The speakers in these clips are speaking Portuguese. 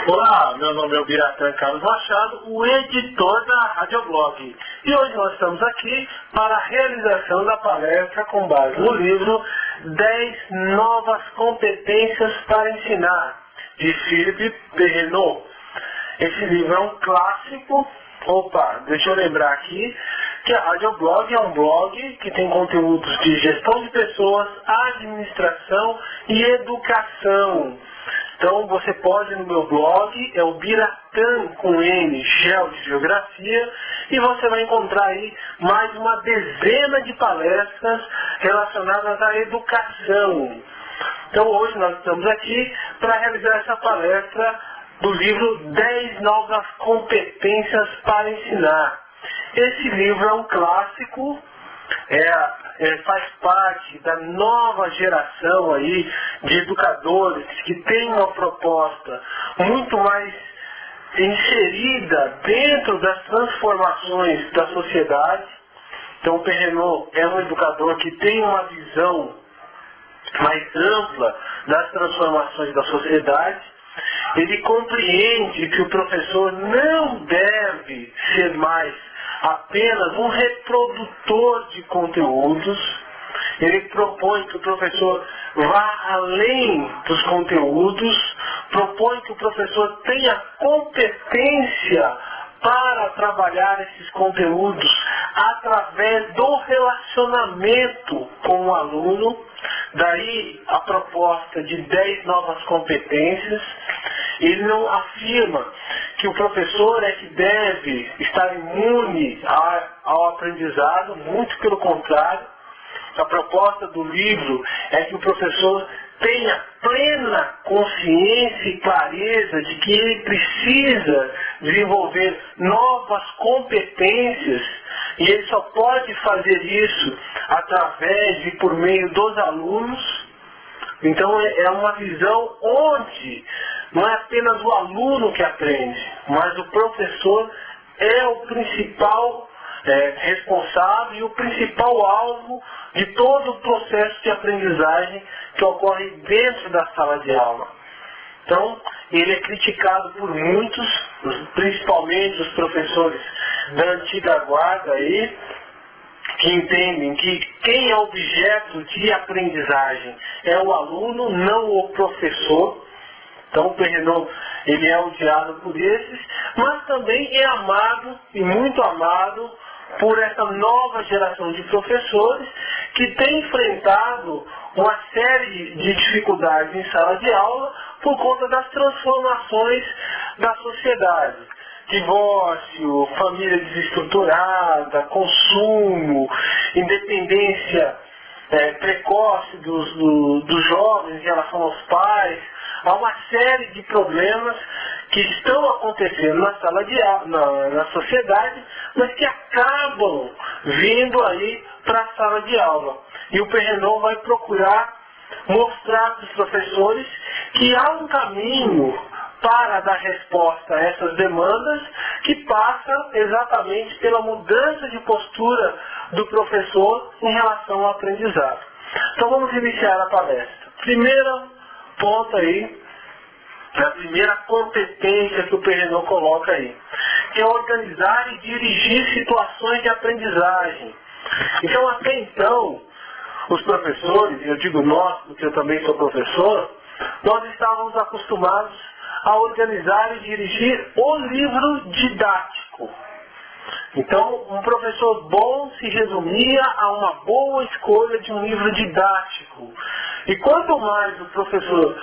Olá, meu nome é o Biratã Carlos Machado, o editor da Radioblog. E hoje nós estamos aqui para a realização da palestra com base no livro 10 Novas Competências para Ensinar, de Philippe Perrenot. Esse livro é um clássico. Deixa eu lembrar aqui que a Radioblog é um blog que tem conteúdos de gestão de pessoas, administração e educação. Então você pode ir no meu blog, é o Biratã com N, Geo de Geografia, e você vai encontrar aí mais uma dezena de palestras relacionadas à educação. Então hoje nós estamos aqui para realizar essa palestra do livro 10 Novas Competências para Ensinar. Esse livro é um clássico, faz parte da nova geração aí de educadores que tem uma proposta muito mais inserida dentro das transformações da sociedade. Então o Perrenot é um educador que tem uma visão mais ampla das transformações da sociedade. Ele compreende que o professor não deve ser mais apenas um reprodutor de conteúdos. Ele propõe que o professor vá além dos conteúdos, propõe que o professor tenha competência para trabalhar esses conteúdos através do relacionamento com o aluno. Daí a proposta de 10 novas competências. Ele não afirma que o professor é que deve estar imune ao aprendizado, muito pelo contrário. A proposta do livro é que o professor tenha plena consciência e clareza de que ele precisa desenvolver novas competências, e ele só pode fazer isso através e por meio dos alunos. Então é uma visão onde não é apenas o aluno que aprende, mas o professor é o principal responsável e o principal alvo de todo o processo de aprendizagem que ocorre dentro da sala de aula. Então, ele é criticado por muitos, principalmente os professores da antiga guarda aí, que entendem que quem é objeto de aprendizagem é o aluno, não o professor. Então o Perrenot, ele é odiado por esses, mas também é amado, e muito amado, por essa nova geração de professores que tem enfrentado uma série de dificuldades em sala de aula por conta das transformações da sociedade. Divórcio, família desestruturada, consumo, independência precoce dos jovens em relação aos pais. Há uma série de problemas que estão acontecendo na sala de aula, na sociedade, mas que acabam vindo aí para a sala de aula. E o Perrenot vai procurar mostrar para os professores que há um caminho para dar resposta a essas demandas, que passa exatamente pela mudança de postura do professor em relação ao aprendizado. Então vamos iniciar a palestra. Primeiro ponto aí, a primeira competência que o Perrenot coloca aí, que é organizar e dirigir situações de aprendizagem. Então até então, os professores, eu digo nós, porque eu também sou professor, nós estávamos acostumados a organizar e dirigir o livro didático. Então, um professor bom se resumia a uma boa escolha de um livro didático. E quanto mais o professor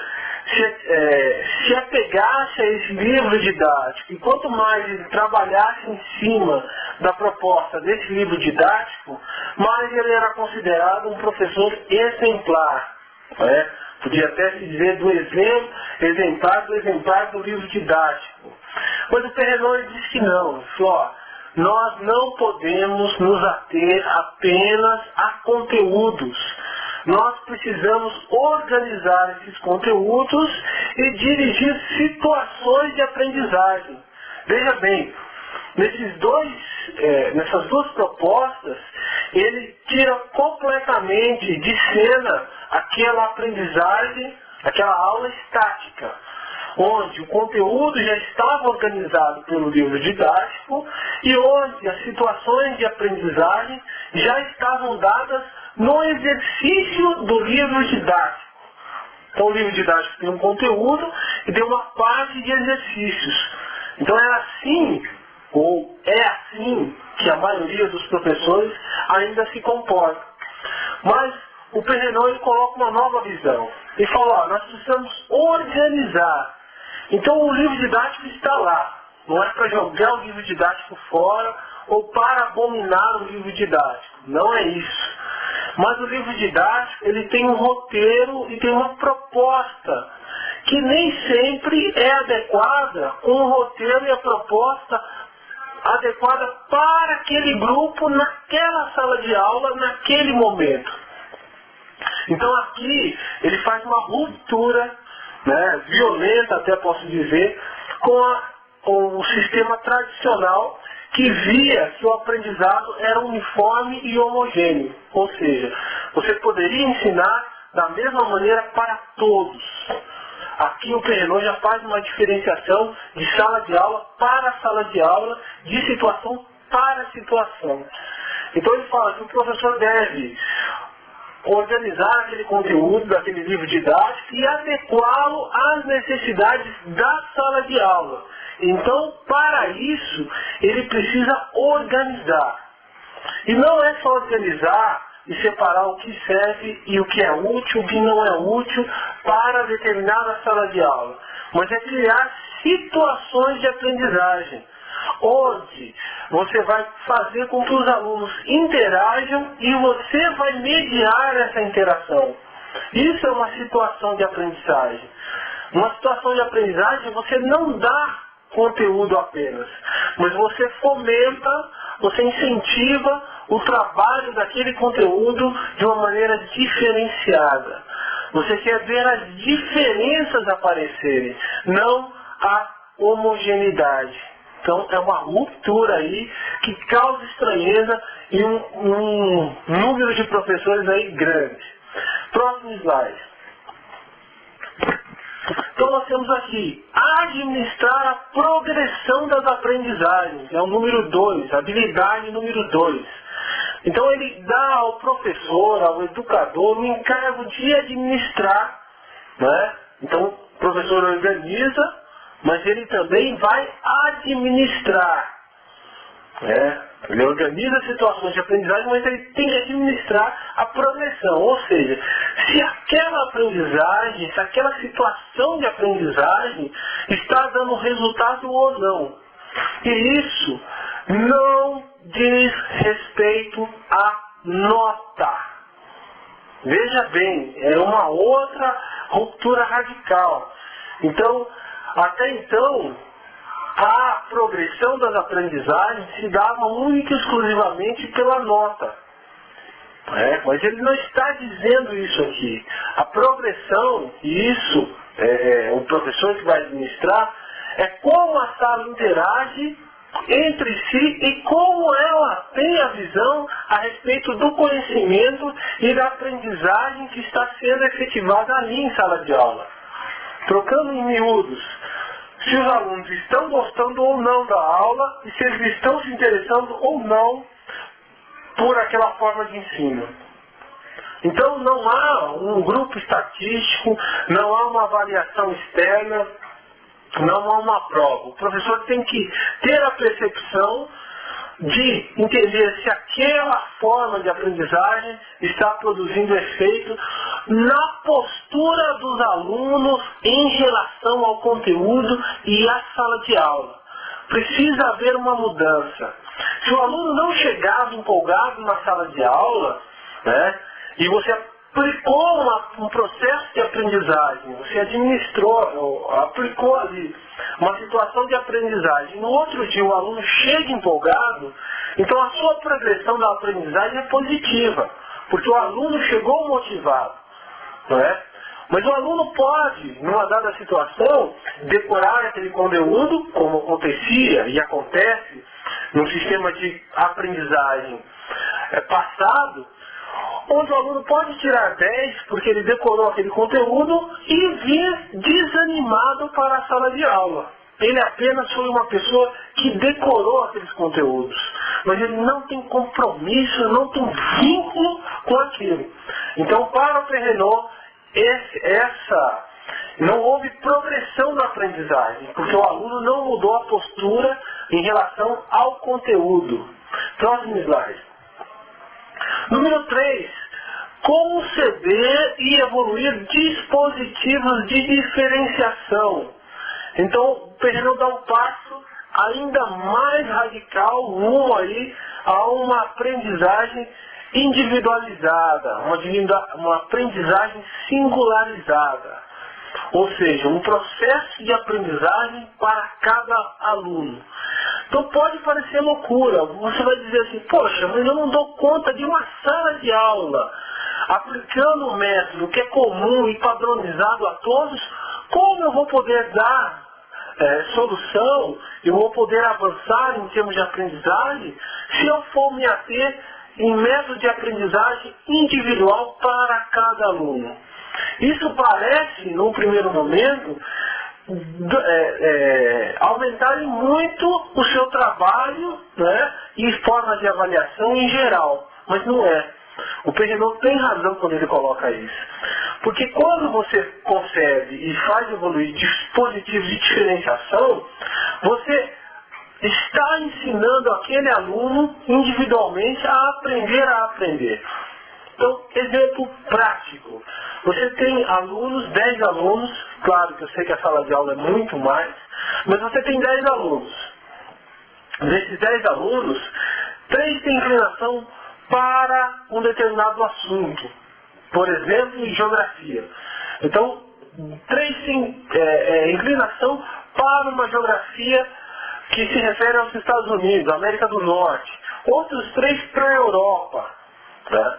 se apegasse a esse livro didático, e quanto mais ele trabalhasse em cima da proposta desse livro didático, mais ele era considerado um professor exemplar. Podia até se dizer do exemplar do livro didático. Mas o Perrenot diz que não. Ele falou, nós não podemos nos ater apenas a conteúdos. Nós precisamos organizar esses conteúdos e dirigir situações de aprendizagem. Veja bem, nessas duas propostas, ele tira completamente de cena aquela aprendizagem, aquela aula estática. onde o conteúdo já estava organizado pelo livro didático e onde as situações de aprendizagem já estavam dadas no exercício do livro didático. Então o livro didático tem um conteúdo e tem uma parte de exercícios. Então é assim, ou é assim, que a maioria dos professores ainda se comporta. Mas o Perrenot ele coloca uma nova visão. Ele fala, nós precisamos organizar. Então o livro didático está lá. Não é para jogar o livro didático fora ou para abominar o livro didático. Não é isso. Mas o livro didático ele tem um roteiro e tem uma proposta que nem sempre é adequada com o roteiro e a proposta adequada para aquele grupo, naquela sala de aula, naquele momento. Então aqui ele faz uma ruptura, né, violenta até posso dizer, com o sistema tradicional que via que o aprendizado era uniforme e homogêneo. Ou seja, você poderia ensinar da mesma maneira para todos. Aqui o Perrenot já faz uma diferenciação de sala de aula para sala de aula, de situação para situação. Então ele fala que o professor deve organizar aquele conteúdo daquele livro didático e adequá-lo às necessidades da sala de aula. Então, para isso, ele precisa organizar. E não é só organizar e separar o que serve e o que é útil, o que não é útil para determinada sala de aula. Mas é criar situações de aprendizagem, onde você vai fazer com que os alunos interajam e você vai mediar essa interação. Isso é uma situação de aprendizagem. Uma situação de aprendizagem você não dá conteúdo apenas, mas você fomenta, você incentiva o trabalho daquele conteúdo de uma maneira diferenciada. Você quer ver as diferenças aparecerem, não a homogeneidade. Então é uma ruptura aí que causa estranheza e um número de professores aí grande. Próximo slide. Então nós temos aqui, administrar a progressão das aprendizagens. É o número 2, habilidade número 2. Então ele dá ao professor, ao educador, o encargo de administrar, né? Então o professor organiza, mas ele também vai administrar. Ele organiza situações de aprendizagem, mas ele tem que administrar a progressão. Ou seja, se aquela aprendizagem, se aquela situação de aprendizagem está dando resultado ou não. E isso não diz respeito à nota. Veja bem, é uma outra ruptura radical. Então, até então, a progressão das aprendizagens se dava única e exclusivamente pela nota. Mas ele não está dizendo isso aqui. A progressão, e isso o professor que vai administrar, é como a sala interage entre si e como ela tem a visão a respeito do conhecimento e da aprendizagem que está sendo efetivada ali em sala de aula. Trocando em miúdos, se os alunos estão gostando ou não da aula e se eles estão se interessando ou não por aquela forma de ensino. Então não há um grupo estatístico, não há uma avaliação externa, não há uma prova. O professor tem que ter a percepção de entender se aquela forma de aprendizagem está produzindo efeito na postura dos alunos em relação ao conteúdo e à sala de aula. Precisa haver uma mudança. Se o aluno não chegava empolgado na sala de aula, e você aplicou um processo de aprendizagem, você administrou, aplicou ali uma situação de aprendizagem, no outro dia o aluno chega empolgado, então a sua progressão da aprendizagem é positiva, porque o aluno chegou motivado. Mas o aluno pode, numa dada situação, decorar aquele conteúdo, como acontecia e acontece no sistema de aprendizagem passado, onde o aluno pode tirar 10 porque ele decorou aquele conteúdo e vir desanimado para a sala de aula. Ele apenas foi uma pessoa que decorou aqueles conteúdos, mas ele não tem compromisso, não tem vínculo com aquilo. Então, para o Perrenot, não houve progressão na aprendizagem, porque o aluno não mudou a postura em relação ao conteúdo. Próximo slide. Número 3. Conceber e evoluir dispositivos de diferenciação. Então, o Perrenot dá um passo ainda mais radical rumo aí a uma aprendizagem individualizada, uma aprendizagem singularizada. Ou seja, um processo de aprendizagem para cada aluno. Então pode parecer loucura. Você vai dizer assim, poxa, mas eu não dou conta de uma sala de aula aplicando um método que é comum e padronizado a todos. Como eu vou poder dar solução, eu vou poder avançar em termos de aprendizagem se eu for me ater em método de aprendizagem individual para cada aluno? Isso parece, num primeiro momento, aumentar muito o seu trabalho, né, e formas de avaliação em geral, mas não é. O Perrenot tem razão quando ele coloca isso. Porque quando você concebe e faz evoluir dispositivos de diferenciação, você está ensinando aquele aluno individualmente a aprender. Então, exemplo prático. Você tem alunos, 10 alunos, claro que eu sei que a sala de aula é muito mais, mas você tem 10 alunos. Desses 10 alunos, 3 têm inclinação para um determinado assunto. Por exemplo, em geografia. Então, 3 têm inclinação para uma geografia que se refere aos Estados Unidos, América do Norte. Outros 3 para a Europa. Né?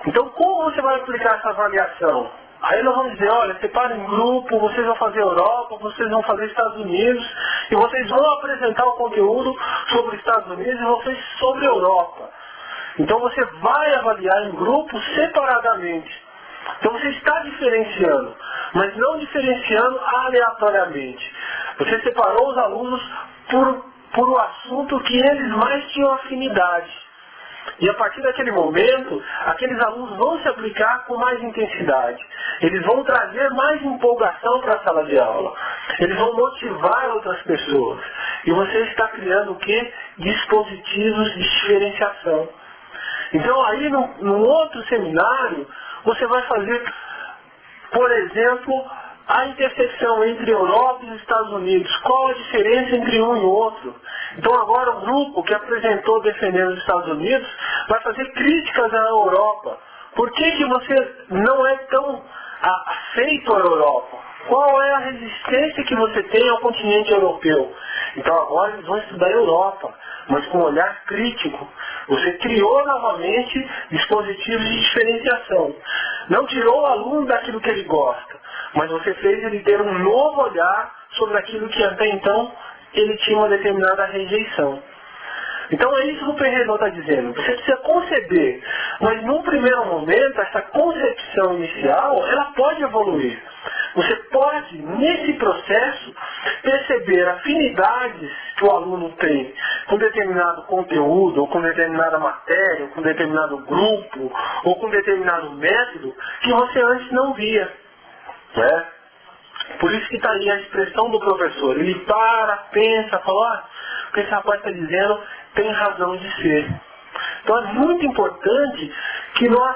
Então, como você vai aplicar essa avaliação? Aí nós vamos dizer, olha, separa em grupo, vocês vão fazer Europa, vocês vão fazer Estados Unidos, e vocês vão apresentar o conteúdo sobre Estados Unidos e vocês sobre Europa. Então você vai avaliar em grupos separadamente. Então você está diferenciando, mas não diferenciando aleatoriamente. Você separou os alunos por um assunto que eles mais tinham afinidade. E a partir daquele momento, aqueles alunos vão se aplicar com mais intensidade. Eles vão trazer mais empolgação para a sala de aula. Eles vão motivar outras pessoas. E você está criando o quê? Dispositivos de diferenciação. Então aí, num outro seminário, você vai fazer, por exemplo, a interseção entre Europa e Estados Unidos. Qual a diferença entre um e outro? Então agora o grupo que apresentou defendendo os Estados Unidos vai fazer críticas à Europa. Por que você não é tão afeito à Europa? Qual é a resistência que você tem ao continente europeu? Então agora eles vão estudar a Europa, mas com um olhar crítico. Você criou novamente dispositivos de diferenciação. Não tirou o aluno daquilo que ele gosta, mas você fez ele ter um novo olhar sobre aquilo que até então ele tinha uma determinada rejeição. Então é isso que o Perrenot está dizendo. Você precisa conceber, mas num primeiro momento, essa concepção inicial, ela pode evoluir. Você pode, nesse processo, perceber afinidades que o aluno tem com determinado conteúdo, ou com determinada matéria, ou com determinado grupo, ou com determinado método, que você antes não via. Né? Por isso que está aí a expressão do professor. Ele pensa, fala, o que esse rapaz está dizendo tem razão de ser. Então é muito importante que nós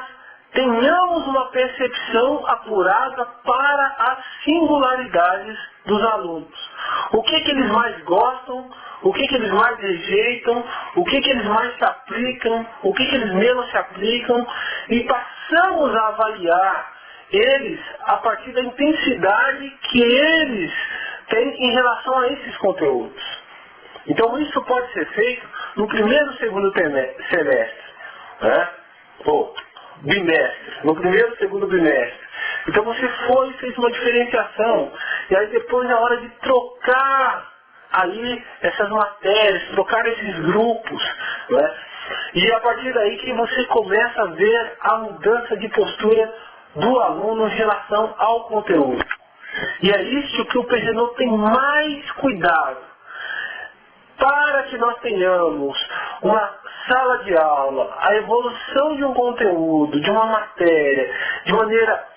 tenhamos uma percepção apurada para as singularidades dos alunos. O que eles mais gostam, o que eles mais rejeitam, o que eles mais se aplicam, o que eles menos se aplicam, e passamos a avaliar eles a partir da intensidade que eles têm em relação a esses conteúdos. Então isso pode ser feito no primeiro e segundo semestre, né? Ou bimestre, no primeiro e segundo bimestre. Então você foi e fez uma diferenciação, e aí depois na hora de trocar aí essas matérias, trocar esses grupos, né? E a partir daí que você começa a ver a mudança de postura do aluno em relação ao conteúdo. E é isso que o PGNU tem mais cuidado. Para que nós tenhamos uma sala de aula, a evolução de um conteúdo, de uma matéria, de maneira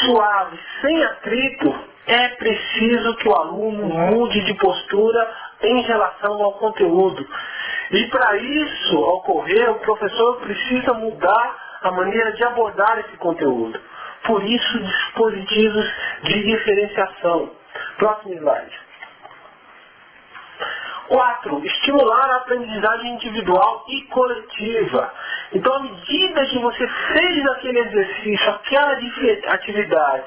suave, sem atrito, é preciso que o aluno mude de postura em relação ao conteúdo. E para isso ocorrer, o professor precisa mudar a maneira de abordar esse conteúdo. Por isso, dispositivos de diferenciação. Próximo slide. 4. Estimular a aprendizagem individual e coletiva. Então, à medida que você fez aquele exercício, aquela atividade,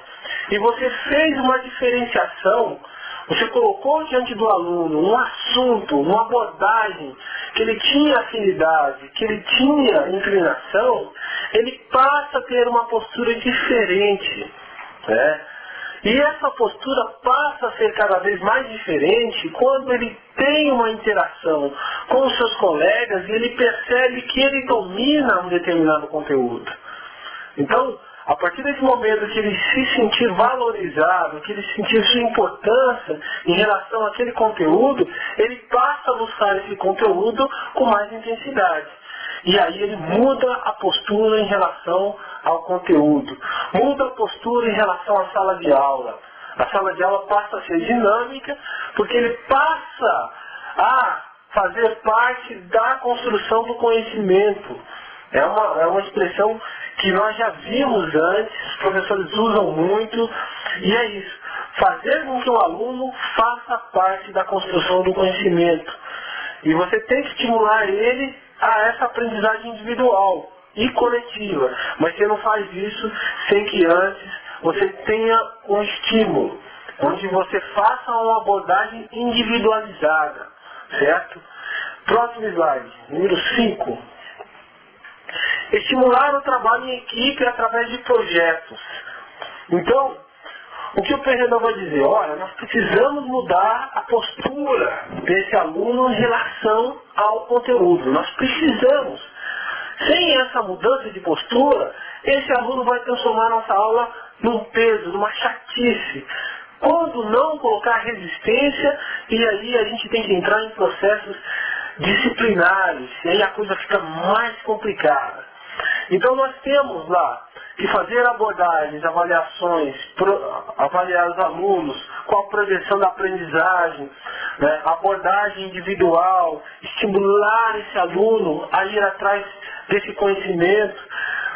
e você fez uma diferenciação, você colocou diante do aluno um assunto, uma abordagem, que ele tinha afinidade, que ele tinha inclinação, ele passa a ter uma postura diferente, né? E essa postura passa a ser cada vez mais diferente quando ele tem uma interação com os seus colegas e ele percebe que ele domina um determinado conteúdo. Então, a partir desse momento que ele se sentir valorizado, que ele sentir sua importância em relação àquele conteúdo, ele passa a buscar esse conteúdo com mais intensidade. E aí ele muda a postura em relação ao conteúdo, muda a postura em relação à sala de aula. A sala de aula passa a ser dinâmica, porque ele passa a fazer parte da construção do conhecimento. É uma expressão que nós já vimos antes, os professores usam muito, e é isso, fazer com que o aluno faça parte da construção do conhecimento. E você tem que estimular ele a essa aprendizagem individual e coletiva, mas você não faz isso sem que antes você tenha um estímulo, onde você faça uma abordagem individualizada, certo? Próximo slide, número 5. Estimular o trabalho em equipe através de projetos. Então, o que o PGNU vai dizer? Olha, nós precisamos mudar a postura desse aluno em relação ao conteúdo. Nós precisamos. Sem essa mudança de postura, esse aluno vai transformar nossa aula num peso, numa chatice. Quando não colocar resistência, e aí a gente tem que entrar em processos disciplinares, e aí a coisa fica mais complicada. Então nós temos lá que fazer abordagens, avaliações, avaliar os alunos, qual a projeção da aprendizagem, né, abordagem individual, estimular esse aluno a ir atrás desse conhecimento,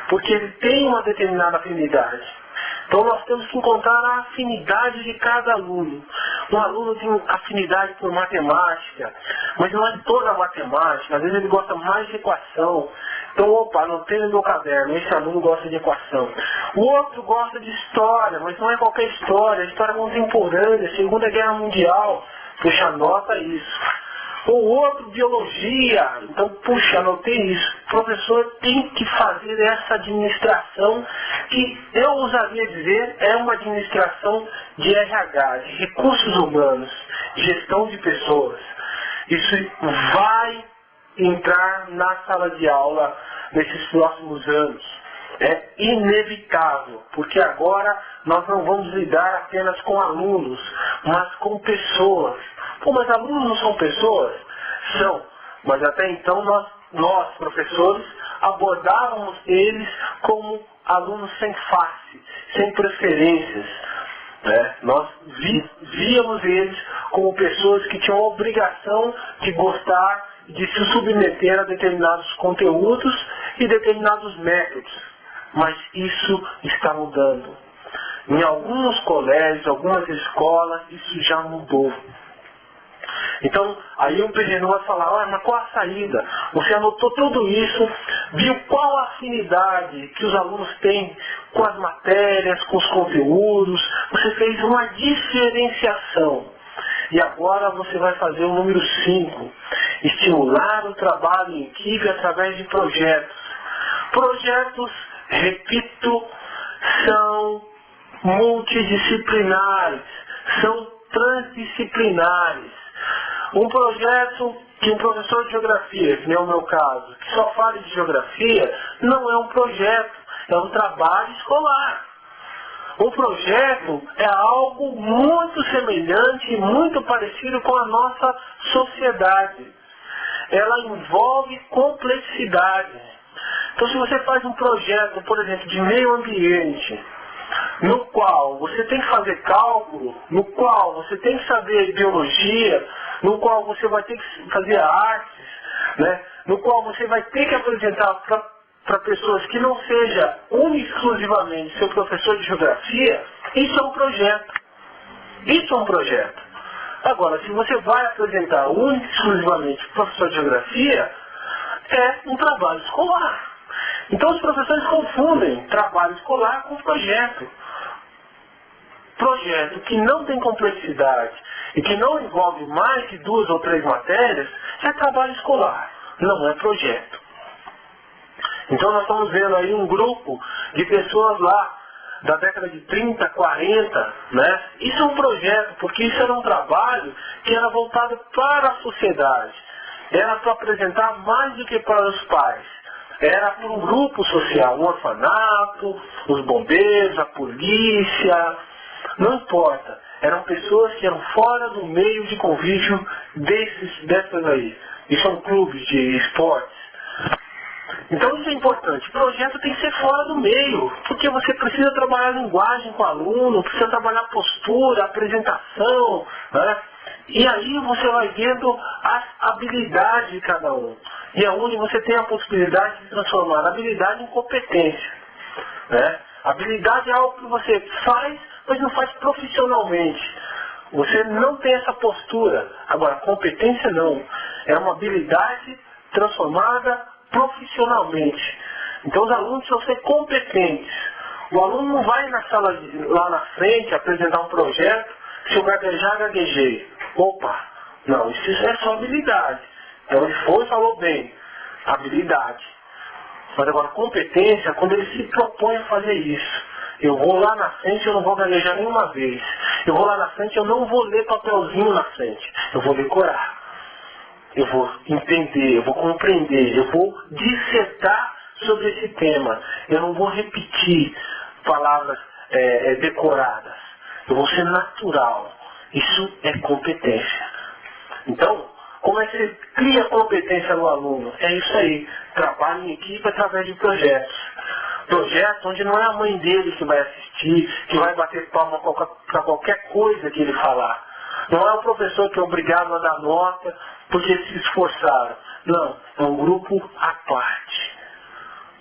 porque ele tem uma determinada afinidade. Então nós temos que encontrar a afinidade de cada aluno. Um aluno tem afinidade por matemática, mas não é toda a matemática, às vezes ele gosta mais de equação. Então, opa, não tem no meu caderno, esse aluno gosta de equação. O outro gosta de história, mas não é qualquer história, história contemporânea, Segunda Guerra Mundial. Puxa, anota isso. O outro, biologia. Então, puxa, anotei isso. O professor tem que fazer essa administração, que eu ousaria dizer, é uma administração de RH, de recursos humanos, gestão de pessoas. Isso vai entrar na sala de aula nesses próximos anos. É inevitável, porque agora nós não vamos lidar apenas com alunos, mas com pessoas. Pô, mas alunos não são pessoas? São, mas até então nós professores, abordávamos eles como alunos sem face, sem preferências. Nós víamos eles como pessoas que tinham a obrigação de gostar, de se submeter a determinados conteúdos e determinados métodos. Mas isso está mudando. Em alguns colégios, algumas escolas, isso já mudou. Então, aí o PGNU vai falar, olha, mas qual a saída? Você anotou tudo isso, viu qual a afinidade que os alunos têm com as matérias, com os conteúdos, você fez uma diferenciação. E agora você vai fazer o número 5, estimular o trabalho em equipe através de projetos. Projetos, repito, são multidisciplinares, são transdisciplinares. Um projeto que um professor de geografia, que nem é o meu caso, que só fale de geografia, não é um projeto, é um trabalho escolar. Um projeto é algo muito semelhante, muito parecido com a nossa sociedade. Ela envolve complexidade. Então, se você faz um projeto, por exemplo, de meio ambiente, no qual você tem que fazer cálculo, no qual você tem que saber biologia, no qual você vai ter que fazer artes, né? No qual você vai ter que apresentar para pessoas que não seja única e exclusivamente seu professor de geografia, isso é um projeto. Isso é um projeto. Agora, se você vai apresentar única e exclusivamente para o professor de geografia, é um trabalho escolar. Então os professores confundem trabalho escolar com projeto. Projeto que não tem complexidade e que não envolve mais de 2 ou 3 matérias é trabalho escolar, não é projeto. Então nós estamos vendo aí um grupo de pessoas lá da década de 30, 40, né? Isso é um projeto, porque isso era um trabalho que era voltado para a sociedade. Era para apresentar mais do que para os pais. Era para um grupo social, um orfanato, os bombeiros, a polícia, não importa. Eram pessoas que eram fora do meio de convívio dessas aí. E são clubes de esportes. Então isso é importante. O projeto tem que ser fora do meio, porque você precisa trabalhar a linguagem com o aluno, precisa trabalhar a postura, a apresentação, né? E aí você vai vendo as habilidades de cada um. E é onde você tem a possibilidade de transformar a habilidade em competência, né? Habilidade é algo que você faz, mas não faz profissionalmente. Você não tem essa postura. Agora, competência não. É uma habilidade transformada profissionalmente. Então os alunos precisam ser competentes. O aluno não vai na sala lá na frente apresentar um projeto, se eu gaguejar, gaguejei. Opa, não, isso é só habilidade. Então ele foi e falou bem, habilidade. Mas agora competência, quando ele se propõe a fazer isso. Eu vou lá na frente, eu não vou gaguejar nenhuma vez. Eu vou lá na frente, eu não vou ler papelzinho na frente. Eu vou decorar. Eu vou entender, eu vou compreender, eu vou dissertar sobre esse tema. Eu não vou repetir palavras decoradas. Eu vou ser natural. Isso é competência. Então, como é que você cria competência no aluno? É isso aí. Trabalho em equipe através de projetos. Projetos onde não é a mãe dele que vai assistir, que vai bater palma para qualquer coisa que ele falar. Não é o professor que é obrigado a dar nota porque se esforçaram. Não, é um grupo à parte.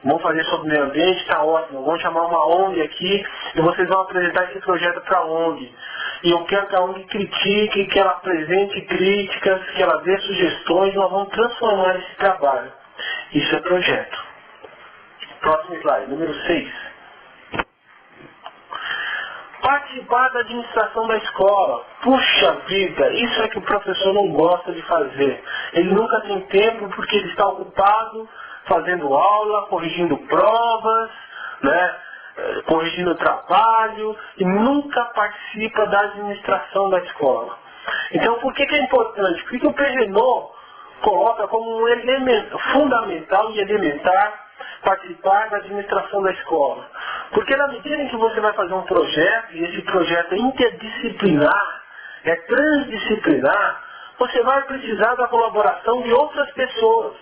Vamos fazer sobre o meio ambiente, está ótimo. Vamos chamar uma ONG aqui e vocês vão apresentar esse projeto para a ONG. E eu quero que a ONG critique, que ela apresente críticas, que ela dê sugestões, nós vamos transformar esse trabalho. Isso é projeto. Próximo slide, número 6. Participar da administração da escola. Puxa vida, isso é que o professor não gosta de fazer. Ele nunca tem tempo porque ele está ocupado fazendo aula, corrigindo provas, né, corrigindo trabalho e nunca participa da administração da escola. Então, por que é importante? Porque o PGNO coloca como um elemento fundamental e elementar participar da administração da escola. Porque na medida em que você vai fazer um projeto, e esse projeto é interdisciplinar, é transdisciplinar, você vai precisar da colaboração de outras pessoas.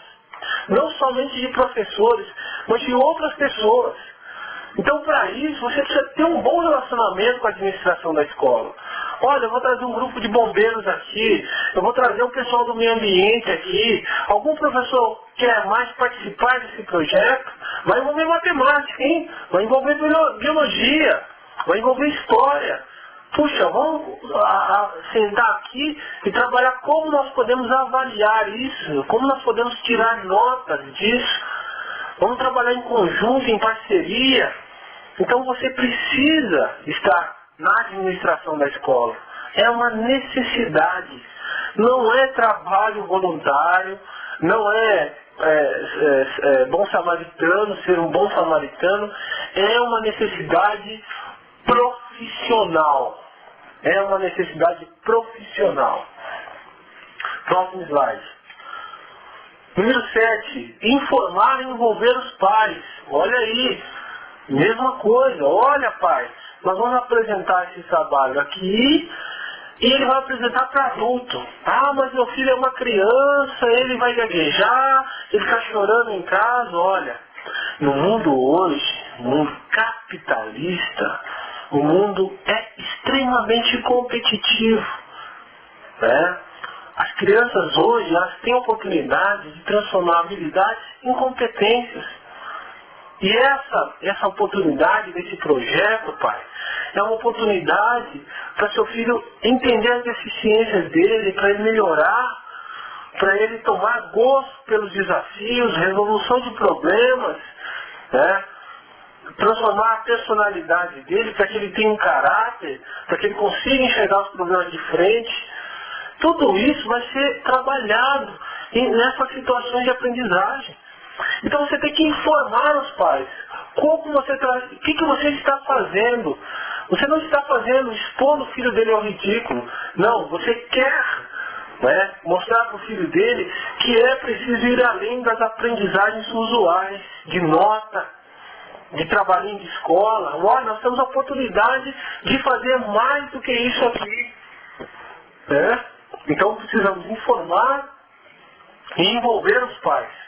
Não somente de professores, mas de outras pessoas. Então, para isso, você precisa ter um bom relacionamento com a administração da escola. Olha, eu vou trazer um grupo de bombeiros aqui, eu vou trazer o pessoal do meio ambiente aqui. Algum professor quer mais participar desse projeto? Vai envolver matemática, hein? Vai envolver biologia, vai envolver história. Puxa, vamos sentar aqui e trabalhar como nós podemos avaliar isso, como nós podemos tirar notas disso. Vamos trabalhar em conjunto, em parceria. Então você precisa estar na administração da escola. É uma necessidade. Não é trabalho voluntário, não é bom samaritano, ser um bom samaritano. É uma necessidade profissional. É uma necessidade profissional. Próximo slide. Número 7. Informar e envolver os pais. Olha aí. Mesma coisa. Olha, pai. Nós vamos apresentar esse trabalho aqui e ele vai apresentar para adulto. Ah, mas meu filho é uma criança, ele vai gaguejar, ele está chorando em casa. Olha, no mundo hoje, no mundo capitalista, o mundo é extremamente competitivo. Né? As crianças hoje, elas têm a oportunidade de transformar habilidades em competências. E essa oportunidade desse projeto, pai, é uma oportunidade para seu filho entender as deficiências dele, para ele melhorar, para ele tomar gosto pelos desafios, resolução de problemas, né? Transformar a personalidade dele para que ele tenha um caráter, para que ele consiga enxergar os problemas de frente. Tudo isso vai ser trabalhado nessas situações de aprendizagem. Então você tem que informar os pais como você o que você está fazendo. Você não está fazendo, expondo o filho dele ao ridículo. Não, você quer, né, mostrar para o filho dele que é preciso ir além das aprendizagens usuais, de nota, de trabalhinho de escola. Olha, nós temos a oportunidade de fazer mais do que isso aqui. Né? Então precisamos informar e envolver os pais.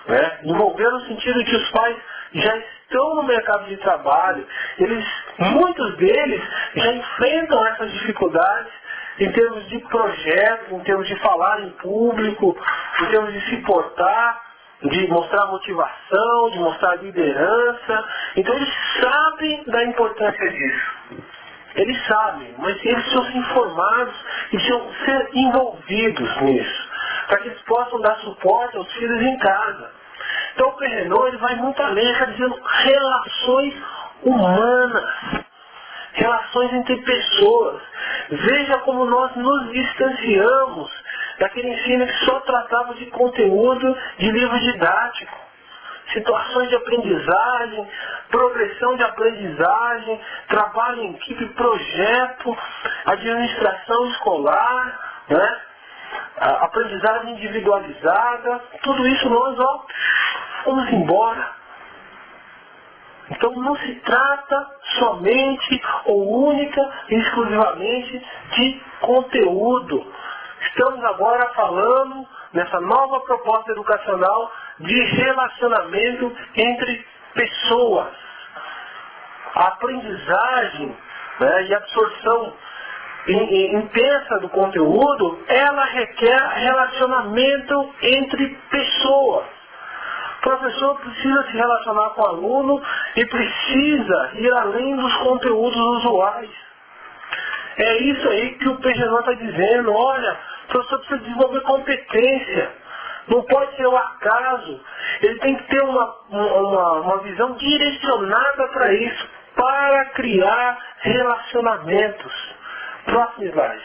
Né? Envolver no sentido que os pais já estão no mercado de trabalho, muitos deles já enfrentam essas dificuldades em termos de projeto, em termos de falar em público, em termos de se portar, de mostrar motivação, de mostrar liderança. Então eles sabem da importância disso. Eles sabem, mas eles precisam ser informados e precisam ser envolvidos nisso, para que eles possam dar suporte aos filhos em casa. Então o P. ele vai muito além, ele está dizendo relações humanas, relações entre pessoas. Veja como nós nos distanciamos daquele ensino que só tratava de conteúdo de livro didático. Situações de aprendizagem, progressão de aprendizagem, trabalho em equipe, projeto, administração escolar, né? A aprendizagem individualizada, tudo isso nós vamos embora. Então não se trata somente ou única e exclusivamente de conteúdo. Estamos agora falando, nessa nova proposta educacional, de relacionamento entre pessoas. A aprendizagem, né, e absorção intensa do conteúdo, ela requer relacionamento entre pessoas. O professor precisa se relacionar com o aluno e precisa ir além dos conteúdos usuais. É isso aí que o PGN está dizendo. Olha, o professor precisa desenvolver competência. Não pode ser o acaso. Ele tem que ter uma visão direcionada para isso, para criar relacionamentos. Próximo slide.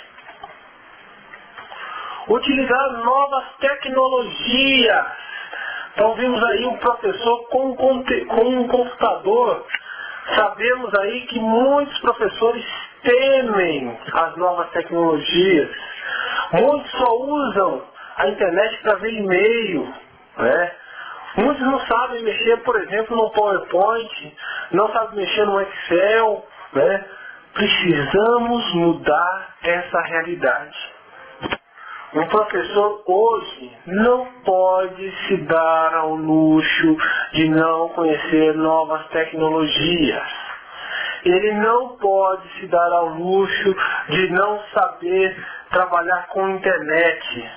Utilizar novas tecnologias. Então vimos aí um professor com um computador. Sabemos aí que muitos professores temem as novas tecnologias. Muitos só usam a internet para ver e-mail. Né? Muitos não sabem mexer, por exemplo, no PowerPoint, não sabem mexer no Excel. Né? Precisamos mudar essa realidade. Um professor hoje não pode se dar ao luxo de não conhecer novas tecnologias. Ele não pode se dar ao luxo de não saber trabalhar com internet.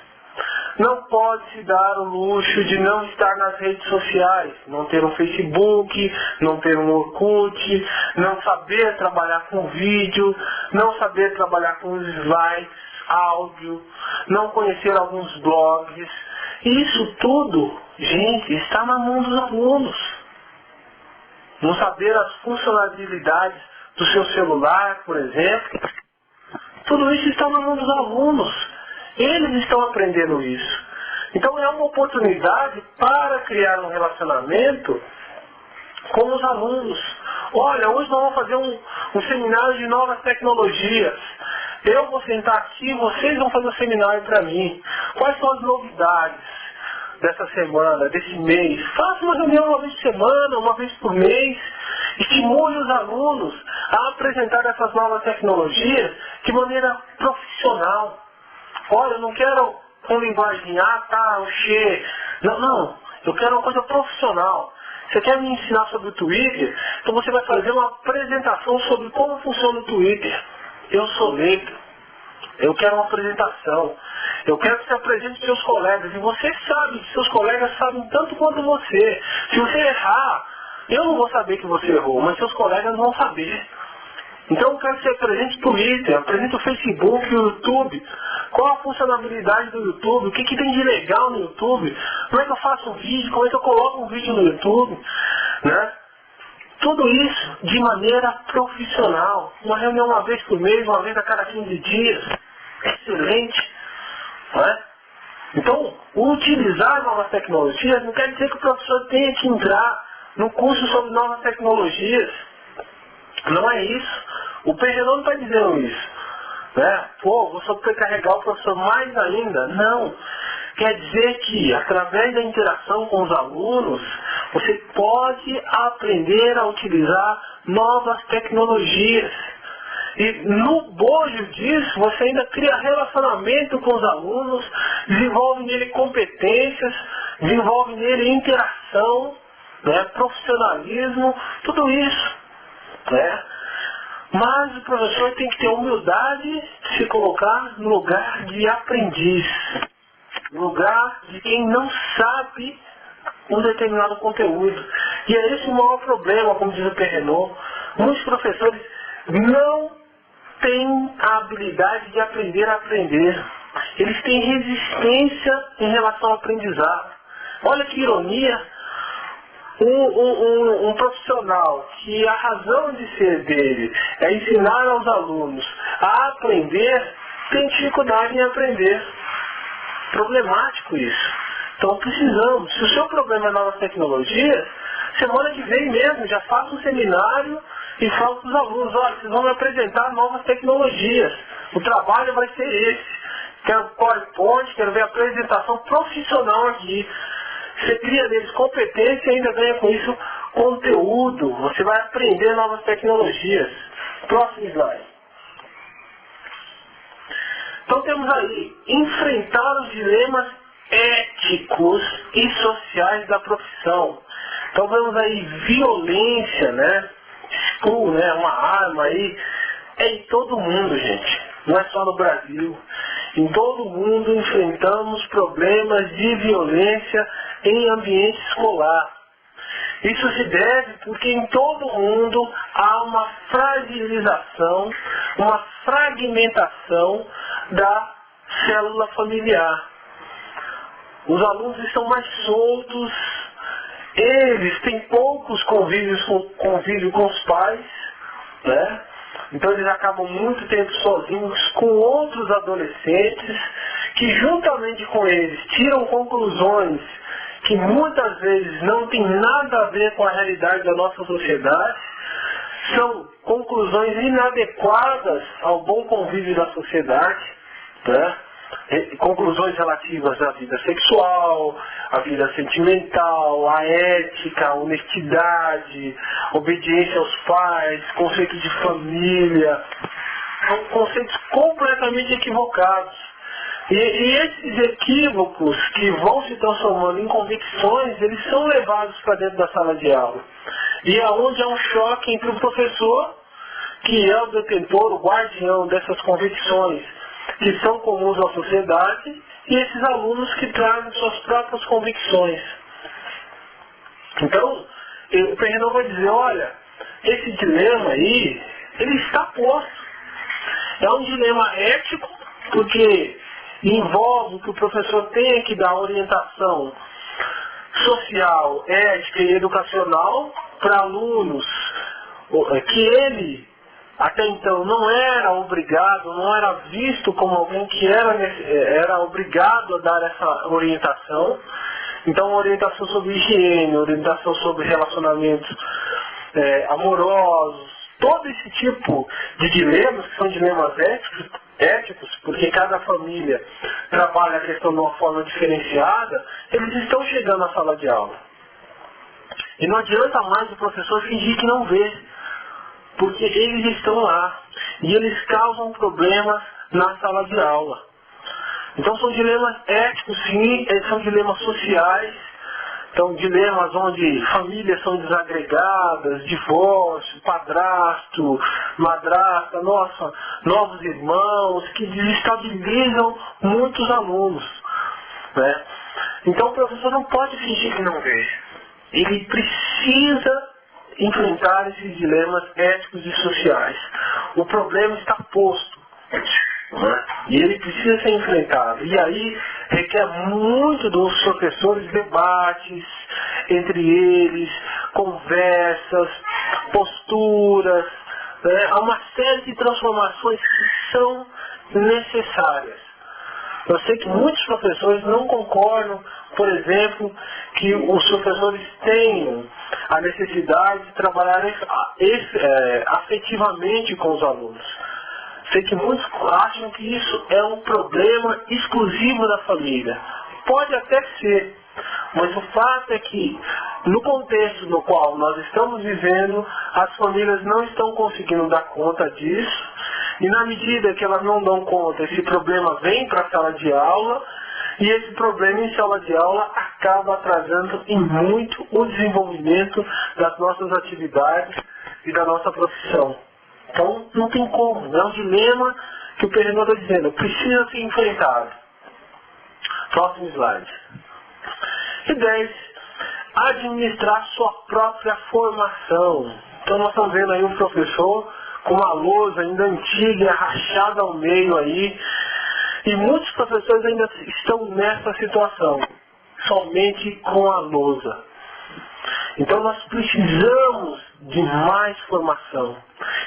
Não pode se dar o luxo de não estar nas redes sociais, não ter um Facebook, não ter um Orkut, não saber trabalhar com vídeo, não saber trabalhar com slides, áudio, não conhecer alguns blogs. Isso tudo, gente, está na mão dos alunos. Não saber as funcionalidades do seu celular, por exemplo. Tudo isso está na mão dos alunos. Eles estão aprendendo isso. Então é uma oportunidade para criar um relacionamento com os alunos. Olha, hoje nós vamos fazer um seminário de novas tecnologias. Eu vou sentar aqui, vocês vão fazer o seminário para mim. Quais são as novidades dessa semana, desse mês? Faça uma reunião uma vez por semana, uma vez por mês. Estimule os alunos a apresentar essas novas tecnologias de maneira profissional. Olha, eu não quero com linguagem A, tá, o X. Não. Eu quero uma coisa profissional. Você quer me ensinar sobre o Twitter? Então você vai fazer uma apresentação sobre como funciona o Twitter. Eu sou leigo. Eu quero uma apresentação. Eu quero que você apresente seus colegas. E você sabe que seus colegas sabem tanto quanto você. Se você errar, eu não vou saber que você errou, mas seus colegas vão saber. Então eu quero que você apresente o Twitter, apresente o Facebook, o YouTube. Qual a funcionalidade do YouTube? O que tem de legal no YouTube? Como é que eu faço um vídeo? Como é que eu coloco um vídeo no YouTube? Né? Tudo isso de maneira profissional. Uma reunião uma vez por mês, uma vez a cada 15 dias. Excelente. Né? Então, utilizar novas tecnologias não quer dizer que o professor tenha que entrar no curso sobre novas tecnologias. Não é isso. O PG não está dizendo isso. Né? Pô, vou sobrecarregar o professor mais ainda. Não. Quer dizer que, através da interação com os alunos, você pode aprender a utilizar novas tecnologias. E no bojo disso, você ainda cria relacionamento com os alunos, desenvolve nele competências, desenvolve nele interação, né, profissionalismo, tudo isso. Né? Mas o professor tem que ter humildade de se colocar no lugar de aprendiz, no lugar de quem não sabe um determinado conteúdo. E é esse o maior problema, como diz o Perrenot. Muitos professores não têm a habilidade de aprender a aprender. Eles têm resistência em relação ao aprendizado. Olha que ironia. Um profissional que a razão de ser dele é ensinar aos alunos a aprender, tem dificuldade em aprender. Problemático isso. Então precisamos. Se o seu problema é novas tecnologias, semana que vem mesmo, já faça um seminário e fala para os alunos, olha, vocês vão me apresentar novas tecnologias. O trabalho vai ser esse. Quero PowerPoint, quero ver a apresentação profissional aqui. Você cria neles competência e ainda ganha com isso conteúdo. Você vai aprender novas tecnologias. Próximo slide. Então temos aí, enfrentar os dilemas éticos e sociais da profissão. Então vemos aí violência, né? School, né? Uma arma aí. É em todo mundo, gente. Não é só no Brasil. Em todo mundo enfrentamos problemas de violência em ambiente escolar. Isso se deve porque em todo mundo há uma fragilização, uma fragmentação da célula familiar. Os alunos estão mais soltos, eles têm poucos convívio com os pais, né? Então eles acabam muito tempo sozinhos com outros adolescentes que juntamente com eles tiram conclusões que muitas vezes não tem nada a ver com a realidade da nossa sociedade, são conclusões inadequadas ao bom convívio da sociedade, né? Conclusões relativas à vida sexual, à vida sentimental, à ética, à honestidade, obediência aos pais, conceito de família, são conceitos completamente equivocados. E esses equívocos que vão se transformando em convicções, eles são levados para dentro da sala de aula. E é onde há um choque entre o professor, que é o detentor, o guardião dessas convicções, que são comuns à sociedade, e esses alunos que trazem suas próprias convicções. Então, o Perrenot vai dizer, olha, esse dilema aí, ele está posto. É um dilema ético, porque envolve que o professor tenha que dar orientação social, ética e educacional para alunos que ele até então não era obrigado, não era visto como alguém que era obrigado a dar essa orientação. Então, orientação sobre higiene, orientação sobre relacionamentos amorosos, todo esse tipo de dilemas, que são dilemas éticos, porque cada família trabalha a questão de uma forma diferenciada, eles estão chegando à sala de aula. E não adianta mais o professor fingir que não vê, porque eles estão lá e eles causam problemas na sala de aula. Então são dilemas éticos, sim, são dilemas sociais, então dilemas onde famílias são desagregadas, divórcio, padrasto, madrasta, novos irmãos, que desestabilizam muitos alunos, né? Então o professor não pode fingir que não vê. Ele precisa enfrentar esses dilemas éticos e sociais. O problema está posto, né? E ele precisa ser enfrentado. E aí requer muito dos professores debates entre eles, conversas, posturas, né? Há uma série de transformações que são necessárias. Eu sei que muitos professores não concordam, por exemplo, que os professores tenham a necessidade de trabalhar afetivamente com os alunos. Sei que muitos acham que isso é um problema exclusivo da família. Pode até ser, mas o fato é que, no contexto no qual nós estamos vivendo, as famílias não estão conseguindo dar conta disso, e na medida que elas não dão conta, esse problema vem para a sala de aula, e esse problema em sala de aula acaba atrasando em muito o desenvolvimento das nossas atividades e da nossa profissão. Então, não tem como. É um dilema que o Perrenot está dizendo. Precisa ser enfrentado. Próximo slide. E 10. Administrar sua própria formação. Então, nós estamos vendo aí um professor com uma lousa ainda antiga, rachada ao meio aí. E muitos professores ainda estão nessa situação. Somente com a lousa. Então nós precisamos de mais formação.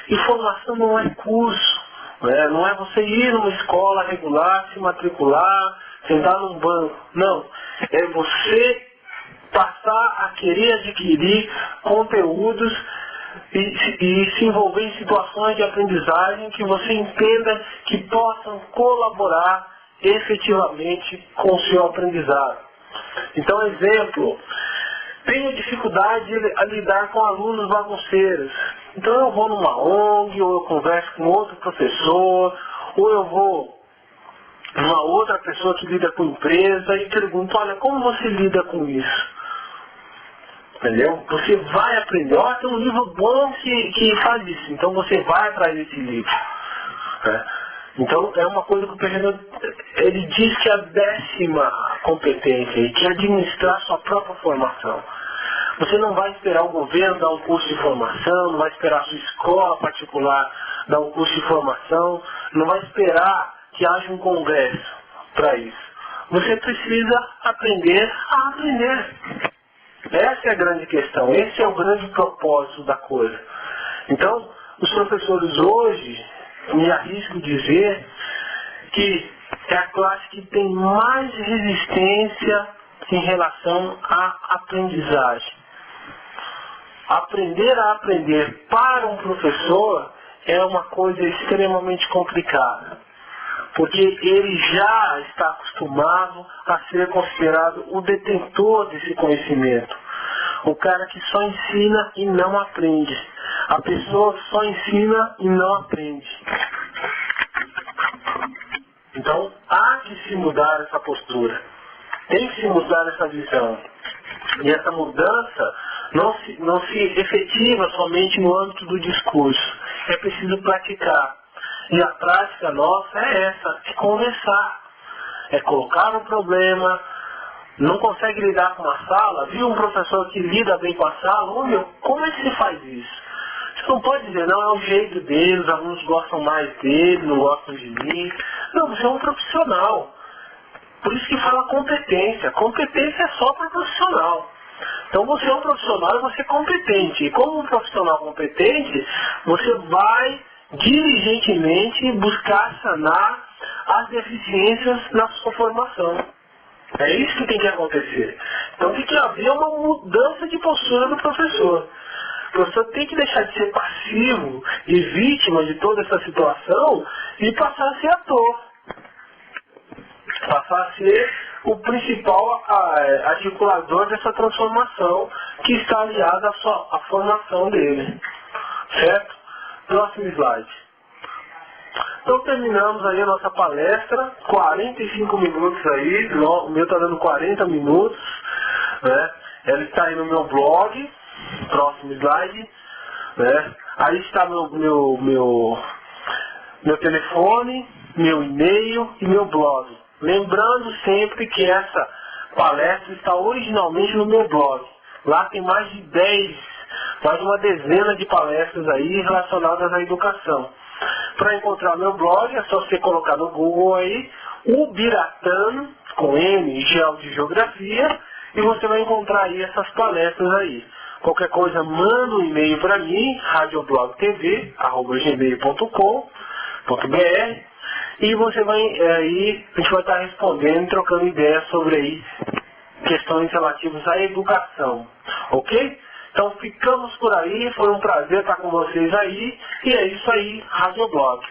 E formação não é curso, né? Não é você ir numa escola regular, se matricular, sentar num banco. Não. É você passar a querer adquirir conteúdos e se envolver em situações de aprendizagem que você entenda que possam colaborar efetivamente com o seu aprendizado. Então, exemplo, tenho dificuldade a lidar com alunos bagunceiros. Então eu vou numa ONG, ou eu converso com outro professor, ou eu vou numa outra pessoa que lida com empresa e pergunto, olha, como você lida com isso? Entendeu? Você vai aprender, ó, tem um livro bom que faz isso, então você vai atrás desse livro. Né? Então é uma coisa que o Perrenot, ele diz que é a 10ª competência, que é administrar sua própria formação. Você não vai esperar o governo dar um curso de formação, não vai esperar a sua escola particular dar um curso de formação, não vai esperar que haja um congresso para isso. Você precisa aprender a aprender. Essa é a grande questão, esse é o grande propósito da coisa. Então, os professores hoje, me arrisco dizer que é a classe que tem mais resistência em relação à aprendizagem. Aprender a aprender para um professor é uma coisa extremamente complicada, porque ele já está acostumado a ser considerado o detentor desse conhecimento. O cara que só ensina e não aprende. A pessoa que só ensina e não aprende. Então, há que se mudar essa postura. Tem que se mudar essa visão. E essa mudança não se efetiva somente no âmbito do discurso. É preciso praticar. E a prática nossa é essa, é conversar. É colocar um problema, não consegue lidar com uma sala, viu um professor que lida bem com a sala, ô meu, como é que se faz isso? Você não pode dizer, não, é o jeito dele, os alunos gostam mais dele, não gostam de mim. Não, você é um profissional. Por isso que fala competência. Competência é só para profissional. Então você é um profissional e você é competente. E como um profissional competente, você vai diligentemente buscar sanar as deficiências na sua formação. É isso que tem que acontecer. Então tem que haver uma mudança de postura do professor. O professor tem que deixar de ser passivo e vítima de toda essa situação e passar a ser ator. ser o principal articulador dessa transformação que está aliada à formação dele. Certo? Próximo slide. Então terminamos aí a nossa palestra, 45 minutos aí, o meu está dando 40 minutos, né? Ela está aí no meu blog, próximo slide, né? Aí está meu telefone, meu e-mail e meu blog. Lembrando sempre que essa palestra está originalmente no meu blog. Lá tem mais de uma dezena de palestras aí relacionadas à educação. Para encontrar meu blog é só você colocar no Google aí, Ubiratã, com N, Geo de Geografia, e você vai encontrar aí essas palestras aí. Qualquer coisa, manda um e-mail para mim, radioblogtv@gmail.com.br, e você vai aí, a gente vai estar respondendo, trocando ideias sobre aí questões relativas à educação, ok? Então ficamos por aí, foi um prazer estar com vocês aí, e é isso aí, Radioblog.